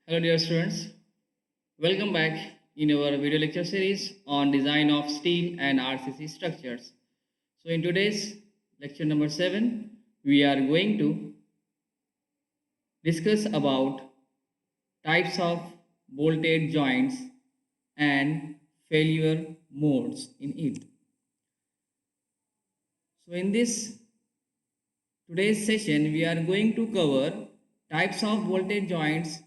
Hello dear students, welcome back in our video lecture series on design of steel and RCC structures. So in today's lecture number 7, we are going to discuss about types of bolted joints and failure modes in it. So in this today's session, we are going to cover types of bolted joints.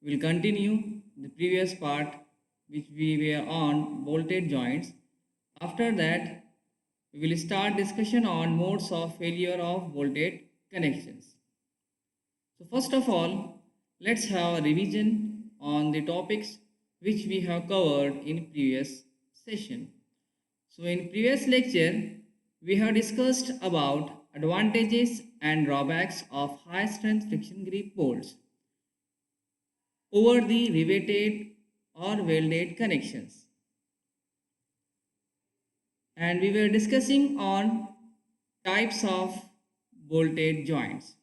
We'll continue the previous part which we were on bolted joints. After that, we will start discussion on modes of failure of bolted connections. So first of all, let's have a revision on the topics which we have covered in previous session. So in previous lecture, we have discussed about advantages and drawbacks of high strength friction grip bolts over the riveted or welded connections. And we were discussing on types of bolted joints.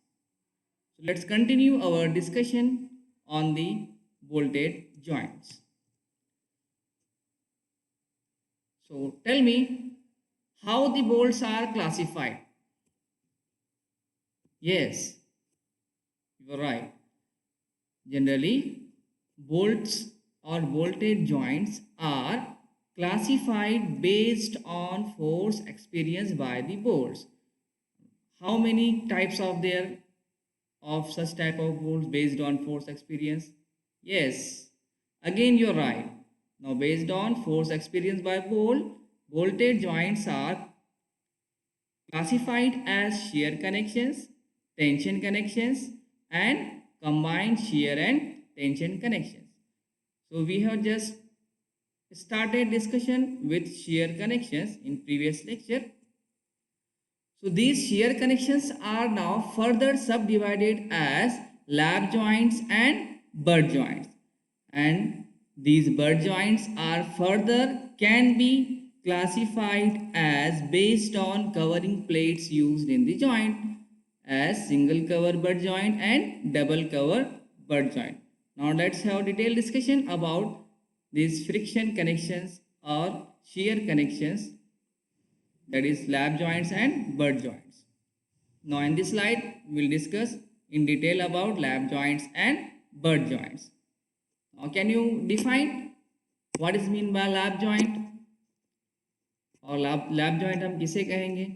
So let's continue our discussion on the bolted joints. So tell me how the bolts are classified. Yes, you are right. Generally, bolts or bolted joints are classified based on force experienced by the bolts. How many types of there of such type of bolts based on force experience? Yes, again you're right. Now based on force experienced by bolt, bolted joints are classified as shear connections, tension connections and combined shear and tension connections. So we have just started discussion with shear connections in previous lecture. So these shear connections are now further subdivided as lap joints and butt joints. And these butt joints are further can be classified as based on covering plates used in the joint as single cover butt joint and double cover butt joint. Now let's have detailed discussion about these friction connections or shear connections, that is lap joints and butt joints. Now in this slide we will discuss in detail about lap joints and butt joints. Now can you define what is mean by lap joint और lap joint हम किसे कहेंगे,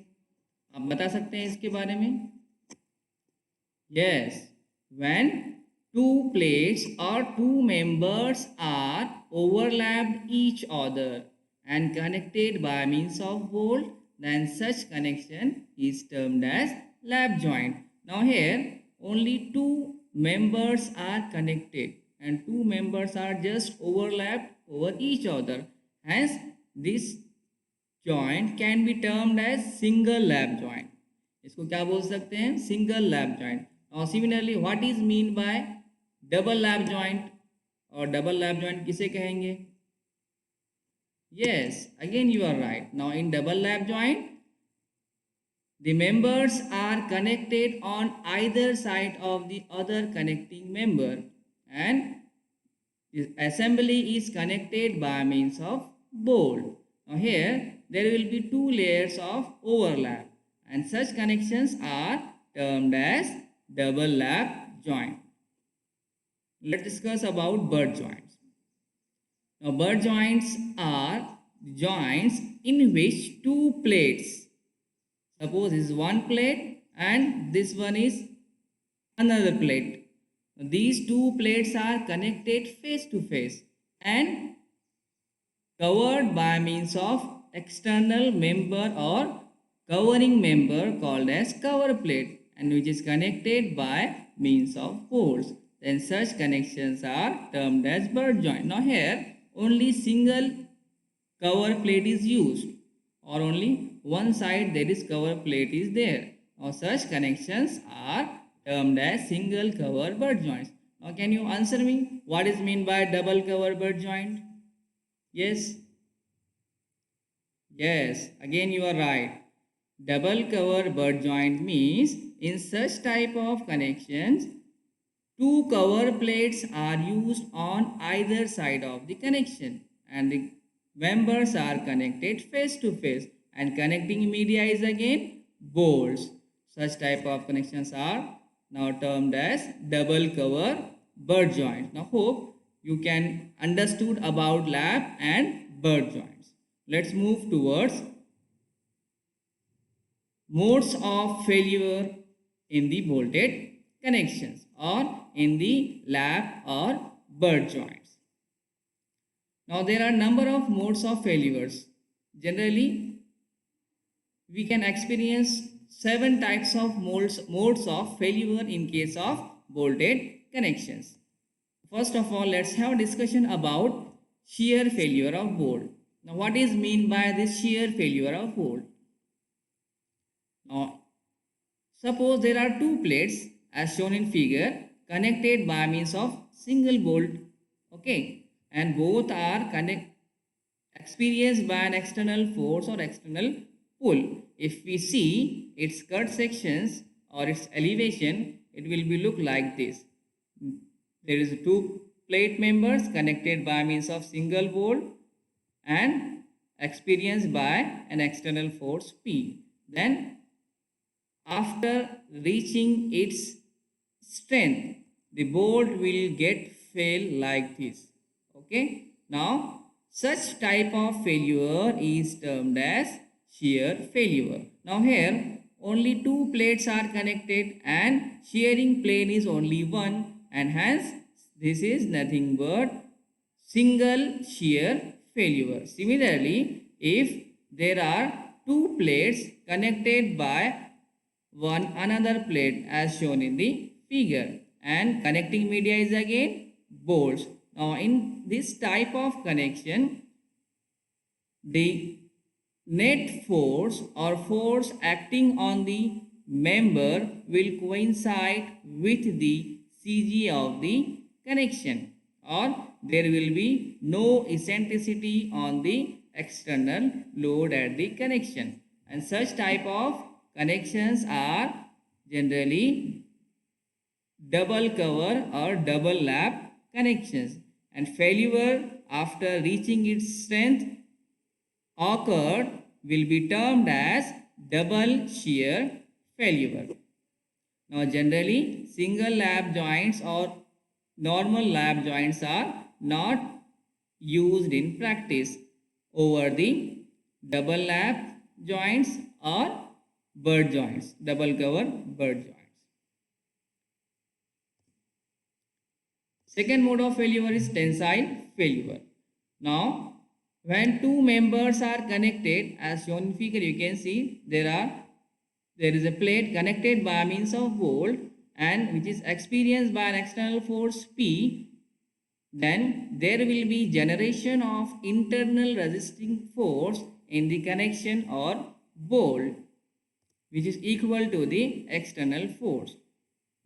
आप बता सकते हैं इसके बारे में? Yes, when two plates or two members are overlapped each other and connected by means of bolt, then such connection is termed as lap joint. Now here only two members are connected and two members are just overlapped over each other. Hence this joint can be termed as single lap joint. इसको क्या बोल सकते हैं? Single lap joint. और similarly what is mean by double lap joint, और double lap joint किसे कहेंगे? Yes, again you are right. Now in double lap joint, the members are connected on either side of the other connecting member and the assembly is connected by means of bolt. Now here there will be two layers of overlap and such connections are termed as double lap joint. Let's discuss about butt joints. Now butt joints are joints in which two plates, suppose is one plate and this one is another plate. These two plates are connected face to face and covered by means of external member or covering member called as cover plate and which is connected by means of bolts. Then such connections are termed as butt joint. Now here only single cover plate is used or only one side there is cover plate is there. Now such connections are termed as single cover butt joints. Now can you answer me what is mean by double cover butt joint? Yes? Yes, again you are right. Double cover butt joint means in such type of connections Two cover plates are used on either side of the connection and the members are connected face to face, and connecting media is again bolts. Such type of connections are now termed as double cover butt joints. Now hope you can understood about lap and butt joints. Let's move towards modes of failure in the bolted connections or in the lap or butt joints. Now there are number of modes of failures. Generally, we can experience seven types of modes of failure in case of bolted connections. First of all, let's have a discussion about shear failure of bolt. Now what is mean by this shear failure of bolt? Now suppose there are two plates as shown in figure connected by means of single bolt, okay, and both are experienced by an external force or external pull. If we see its cut sections or its elevation, it will be look like this. There is two plate members connected by means of single bolt and experienced by an external force P. Then after reaching its strength, the bolt will get fail like this. Okay. Now such type of failure is termed as shear failure. Now here only two plates are connected and shearing plane is only one, and hence this is nothing but single shear failure. Similarly, if there are two plates connected by one another plate as shown in the figure, and connecting media is again bolts. Now in this type of connection, the net force or force acting on the member will coincide with the CG of the connection, or there will be no eccentricity on the external load at the connection, and such type of connections are generally double cover or double lap connections, and failure after reaching its strength occurred will be termed as double shear failure. Now generally single lap joints or normal lap joints are not used in practice over the double lap joints or butt joints, double cover butt joints. Second mode of failure is tensile failure. Now when two members are connected as shown in figure, you can see there is a plate connected by means of bolt and which is experienced by an external force P. Then there will be generation of internal resisting force in the connection or bolt, which is equal to the external force.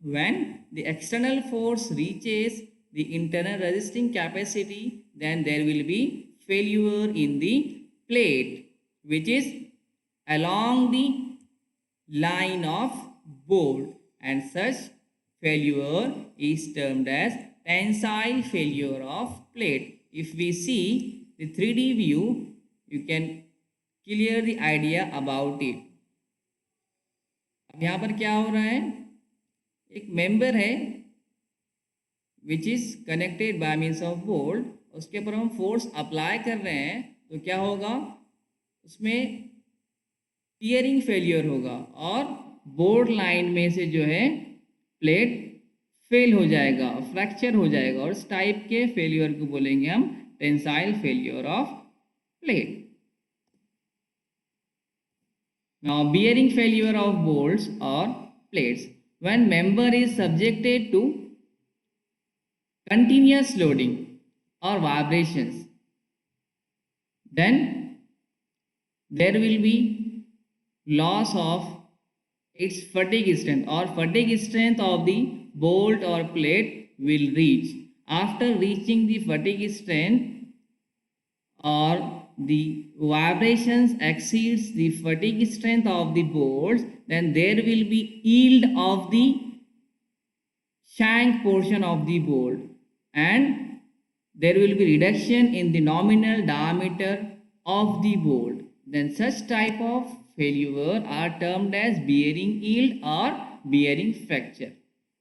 When the external force reaches the internal resisting capacity, then there will be failure in the plate which is along the line of bolt, and such failure is termed as tensile failure of plate. If we see the 3D view, you can clear the idea about it. अब यहाँ पर क्या हो रहा है, एक member है which is connected by means of bolt, उसके ऊपर हम फोर्स अप्लाई कर रहे हैं तो क्या होगा, उसमें टीयरिंग फेलियर होगा और बोर्ड लाइन में से जो है प्लेट फेल हो जाएगा, फ्रैक्चर हो जाएगा, और इस टाइप के फेलियर को बोलेंगे हम tensile failure of plate. Now bearing failure of bolts or plates, when member is subjected to continuous loading or vibrations, then there will be loss of its fatigue strength, or fatigue strength of the bolt or plate will reach. After reaching the fatigue strength or the vibrations exceeds the fatigue strength of the bolts, then there will be yield of the shank portion of the bolt, and there will be reduction in the nominal diameter of the bolt. Then such type of failure are termed as bearing yield or bearing fracture.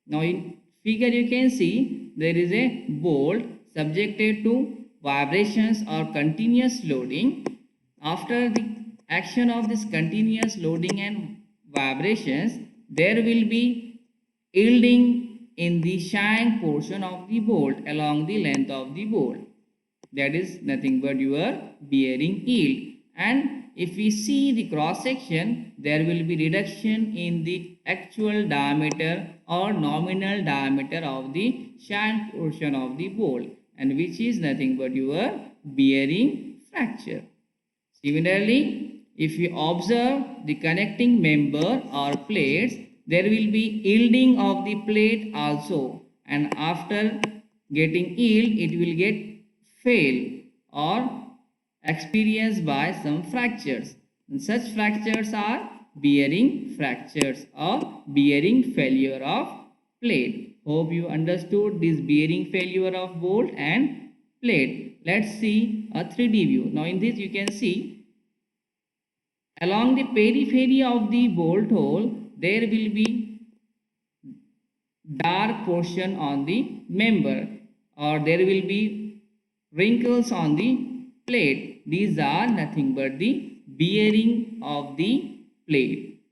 Now in figure you can see there is a bolt subjected to vibrations or continuous loading. After the action of this continuous loading and vibrations, there will be yielding in the shank portion of the bolt along the length of the bolt. That is nothing but your bearing yield. And if we see the cross section, there will be reduction in the actual diameter or nominal diameter of the shank portion of the bolt, and which is nothing but your bearing fracture. Similarly, if you observe the connecting member or plates, there will be yielding of the plate also, and after getting yield it will get fail or experienced by some fractures. And such fractures are bearing fractures or bearing failure of plate. Hope you understood this bearing failure of bolt and plate. Let's see a 3D view. Now in this you can see along the periphery of the bolt hole there will be dark portion on the member, or there will be wrinkles on the plate. These are nothing but the bearing of the plate.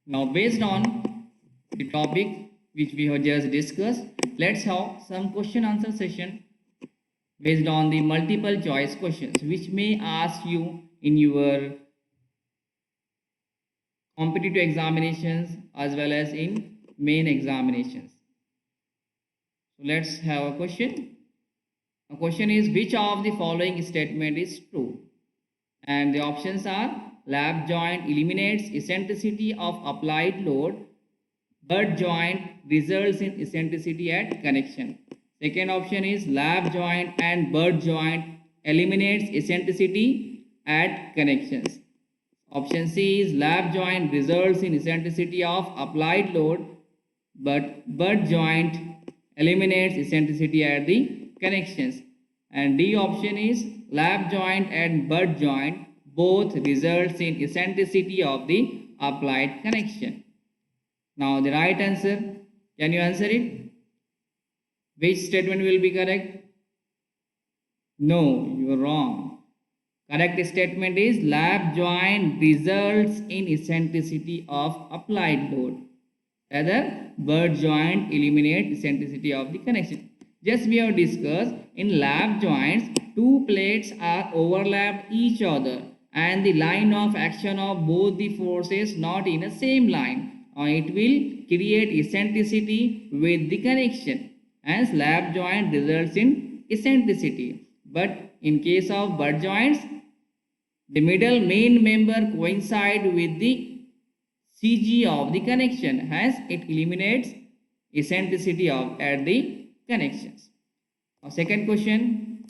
Now based on the topic which we have just discussed, let's have some question answer session based on the multiple choice questions which may ask you in your competitive examinations as well as in main examinations. So let's have a question. The question is, which of the following statement is true? And the options are: lap joint eliminates eccentricity of applied load, butt joint results in eccentricity at connection. Second option is lap joint and butt joint eliminates eccentricity at connections. Option C is lap joint results in eccentricity of applied load, but butt joint eliminates eccentricity at the connections. And D option is lap joint and butt joint both results in eccentricity of the applied connection. Now the right answer, can you answer it? Which statement will be correct? No, you are wrong. Correct statement is lap joint results in eccentricity of applied load. Rather, butt joint eliminate eccentricity of the connection. Just we have discussed, in lap joints, two plates are overlapped each other and the line of action of both the forces not in the same line. It will create eccentricity with the connection. Hence, lap joint results in eccentricity. But in case of butt joints, the middle main member coincide with the CG of the connection. Hence, it eliminates eccentricity of at the connections. Now, second question.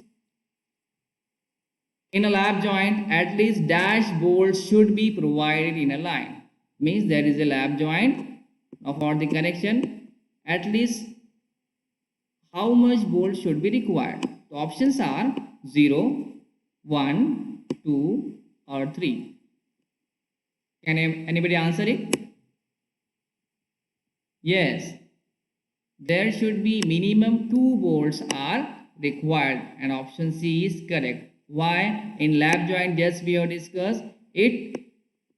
In a lap joint, at least dash bolts should be provided in a line. Means there is a lap joint. Now for the connection, at least how much bolt should be required? The options are 0, 1, 2 or 3. Can anybody answer it? Yes. There should be minimum 2 bolts are required, and option C is correct. Why? In lap joint, just we have discussed, it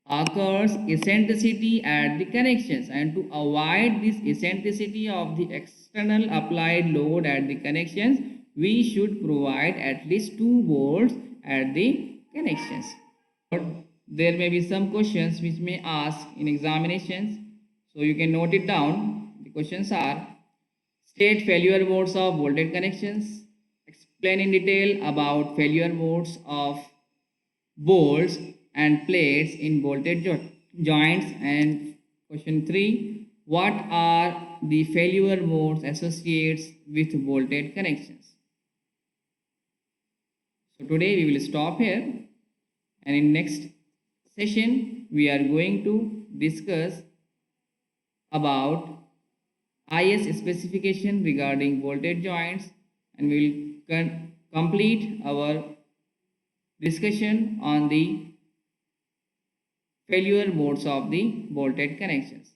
occurs eccentricity at the connections, and to avoid this eccentricity of the external applied load at the connections, we should provide at least 2 bolts at the connections. There may be some questions which may ask in examinations, so you can note it down. The questions are: state failure modes of bolted connections, explain in detail about failure modes of bolts and plates in bolted joints, and question 3, what are the failure modes associated with bolted connections? So today we will stop here, and in next session we are going to discuss about IS specification regarding bolted joints, and we will complete our discussion on the failure modes of the bolted connections.